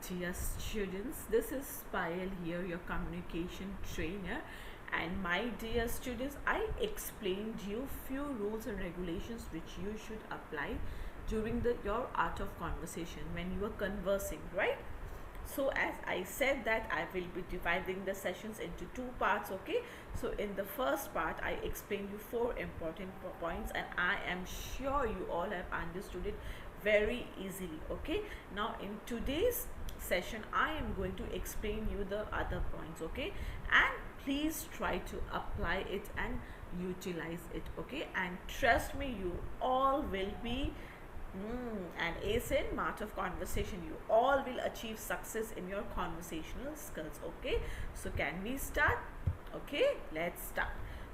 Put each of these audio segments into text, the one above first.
dear students, this is Payal here, your communication trainer. And my dear students, I explained you few rules and regulations which you should apply during your art of conversation when you are conversing, right? So as I said that I will be dividing the sessions into two parts. Okay, so in the first part I explained you four important points, and I am sure you all have understood it very easily. Okay, now in today's session I am going to explain you the other points. Okay, and please try to apply it and utilize it. Okay, and trust me, you all will be an ace in art of conversation. You all will achieve success in your conversational skills. Okay, so can we start? Okay, let's start.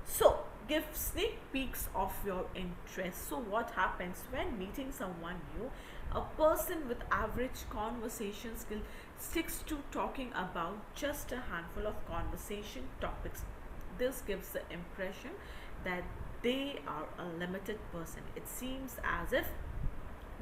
So give sneak peeks of your interest. So what happens when meeting someone new? A person with average conversation skill sticks to talking about just a handful of conversation topics. This gives the impression that they are a limited person. It seems as if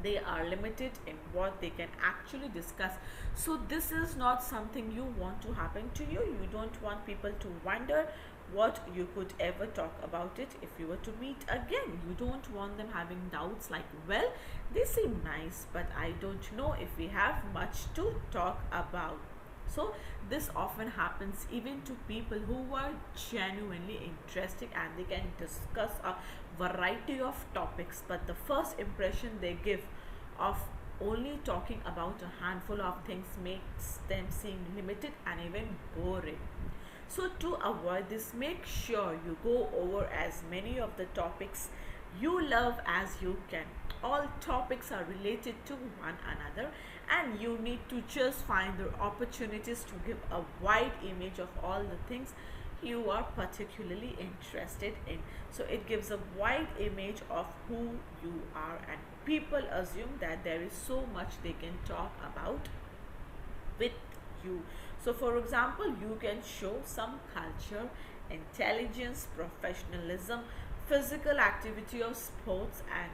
they are limited in what they can actually discuss. So this is not something you want to happen to you. You don't want people to wonder what you could ever talk about it if you were to meet again. You don't want them having doubts like, well, they seem nice, but I don't know if we have much to talk about. So this often happens even to people who are genuinely interested and they can discuss a variety of topics, but the first impression they give of only talking about a handful of things makes them seem limited and even boring. So to avoid this, make sure you go over as many of the topics you love as you can. All topics are related to one another, and you need to just find the opportunities to give a wide image of all the things you are particularly interested in. So it gives a wide image of who you are, and people assume that there is so much they can talk about with you. So for example, you can show some culture, intelligence, professionalism, physical activity or sports, and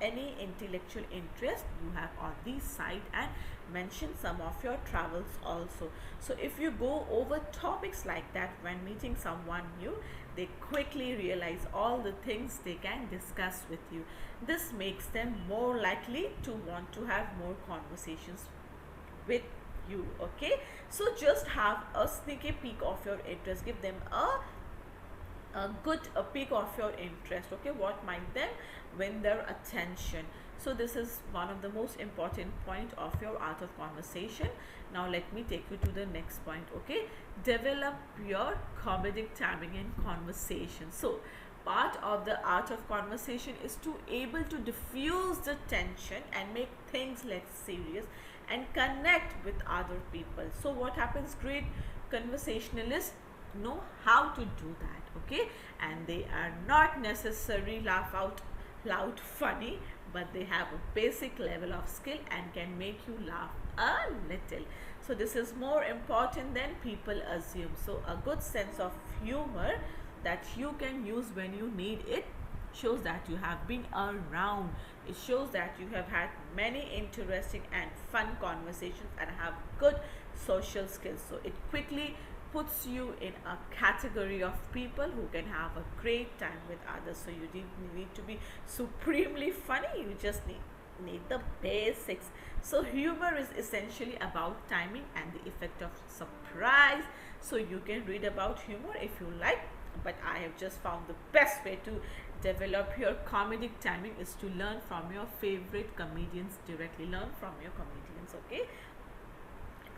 any intellectual interest you have on this site, and mention some of your travels also. So if you go over topics like that when meeting someone new, they quickly realize all the things they can discuss with you. This makes them more likely to want to have more conversations with you. Okay, so just have a sneaky peek of your interest. Give them a good peek of your interest. Okay, what might then win their attention? So this is one of the most important point of your art of conversation. Now let me take you to the next point. Okay, develop your comedic timing in conversation. So part of the art of conversation is to able to diffuse the tension and make things less serious and connect with other people. So what happens, great conversationalists know how to do that. Okay, and they are not necessarily laugh out loud funny, but they have a basic level of skill and can make you laugh a little. So this is more important than people assume. So a good sense of humor that you can use when you need it shows that you have been around. It shows that you have had many interesting and fun conversations and have good social skills. So it quickly puts you in a category of people who can have a great time with others. So you need to be supremely funny. You just need the basics. So humor is essentially about timing and the effect of surprise. So you can read about humor if you like, but I have just found the best way to develop your comedic timing is to learn from your favorite comedians directly. Learn from your comedians. Okay,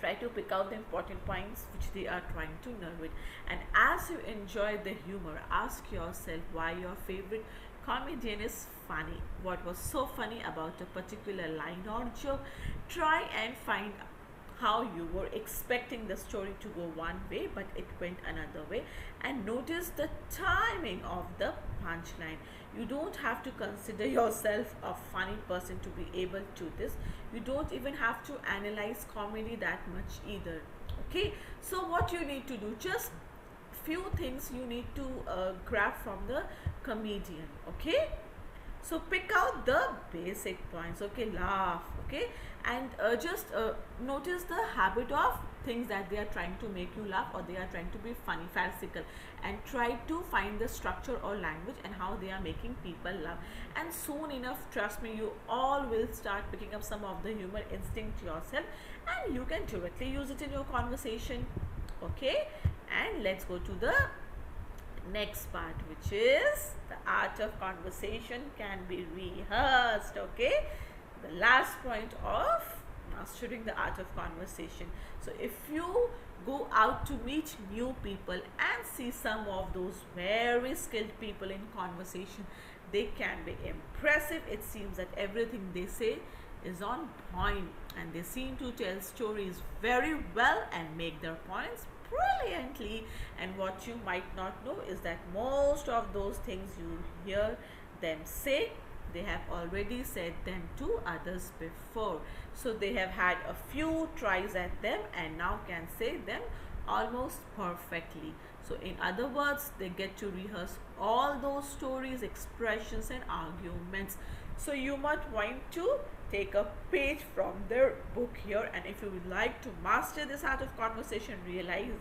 try to pick out the important points which they are trying to narrate, and as you enjoy the humor, ask yourself why your favorite comedian is funny. What was so funny about a particular line or joke? Try and find how you were expecting the story to go one way but it went another way, and notice the timing of the punchline. You don't have to consider yourself a funny person to be able to this. You don't even have to analyze comedy that much either. Okay, so what you need to do, just few things you need to grab from the comedian. Okay, So pick out the basic points, okay? Laugh, okay? And just notice the habit of things that they are trying to make you laugh, or they are trying to be funny, farcical, and try to find the structure or language and how they are making people laugh. And soon enough, trust me, you all will start picking up some of the humor instinct yourself, and you can directly use it in your conversation, okay? And let's go to the next part, which is the art of conversation can be rehearsed, okay? The last point of mastering the art of conversation. So if you go out to meet new people and see some of those very skilled people in conversation, they can be impressive. It seems that everything they say is on point, and they seem to tell stories very well and make their points brilliantly. And what you might not know is that most of those things you hear them say, they have already said them to others before. So they have had a few tries at them and now can say them almost perfectly. So in other words, they get to rehearse all those stories, expressions and arguments. So you might want to take a page from their book here, and if you would like to master this art of conversation, realize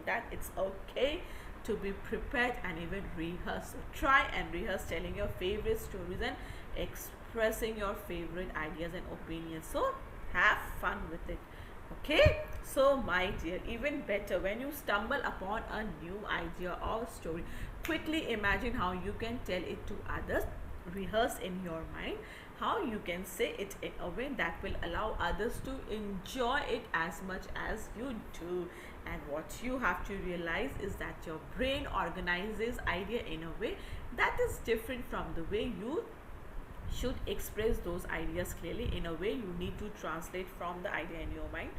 that it's okay to be prepared and even rehearse. So try and rehearse telling your favorite stories and expressing your favorite ideas and opinions. So have fun with it. Okay, so my dear, even better, when you stumble upon a new idea or story, quickly imagine how you can tell it to others. Rehearse in your mind how you can say it in a way that will allow others to enjoy it as much as you do. And what you have to realize is that your brain organizes idea in a way that is different from the way you should express those ideas clearly. In a way, you need to translate from the idea in your mind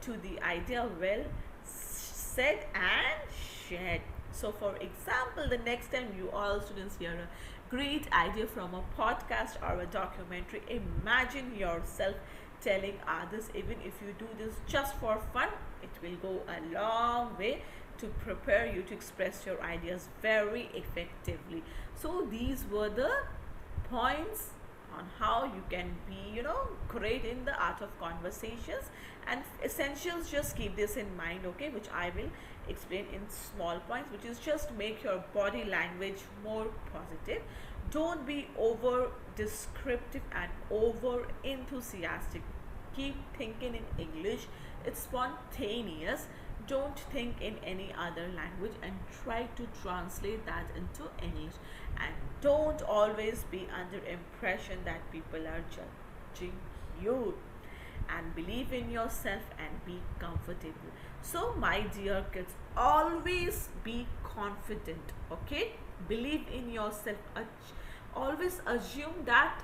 to the idea well said and shared. So for example, the next time you all students hear a great idea from a podcast or a documentary, imagine yourself telling others. Even if you do this just for fun, it will go a long way to prepare you to express your ideas very effectively. So these were the points on how you can be great in the art of conversations, and essentials, just keep this in mind, okay, which I will explain in small points, which is just make your body language more positive. Don't be over descriptive and over enthusiastic. Keep thinking in English, it's spontaneous. Don't think in any other language and try to translate that into English. And don't always be under impression that people are judging you. And believe in yourself and be comfortable. So my dear kids, always be confident, okay? Believe in yourself. Always assume that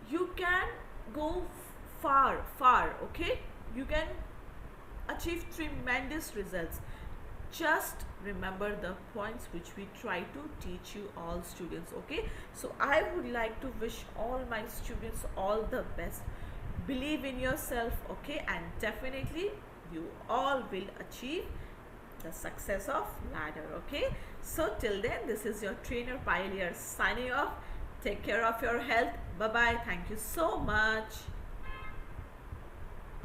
you can go far, okay? You can achieve tremendous results. Just remember the points which we try to teach you all students, okay? So I would like to wish all my students all the best. Believe in yourself, okay? And definitely you all will achieve the success of ladder, okay? So till then, this is your trainer Payal signing off. Take care of your health. Bye bye. Thank you so much.